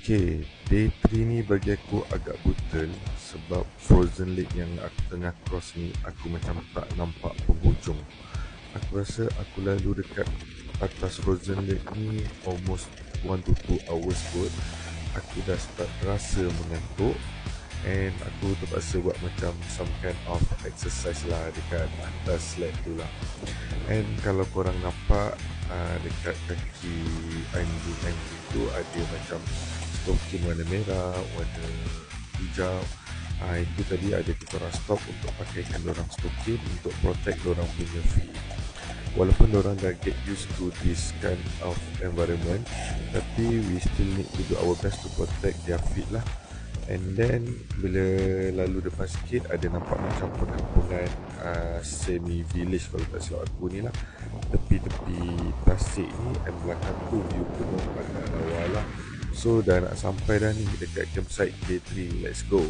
Okay, day 3 ni bagi aku agak brutal sebab Frozen Lake yang aku tengah cross ni aku macam tak nampak penghujung. Aku rasa aku lalu dekat atas Frozen Lake ni almost 1 to 2 hours kot. Aku dah start rasa mengantuk and aku terpaksa buat macam some kind of exercise lah dekat atas lake tu lah. And kalau korang nampak dekat kaki anjing-anjing tu ada macam stokin warna merah, warna hijau. Itu tadi ada kita orang stop untuk pakaikan dorang stokin untuk protect dorang punya feet. Walaupun dorang dah get used to this kind of environment, tapi we still need to do our best to protect their feet lah. And then bila lalu depan sikit ada nampak macam perkampungan semi village kalau tak silap aku ni lah, tepi-tepi tasik ni, dan belakang tu view gunung agak lawa lah. So dah nak sampai dah ni dekat campsite day 3, let's go.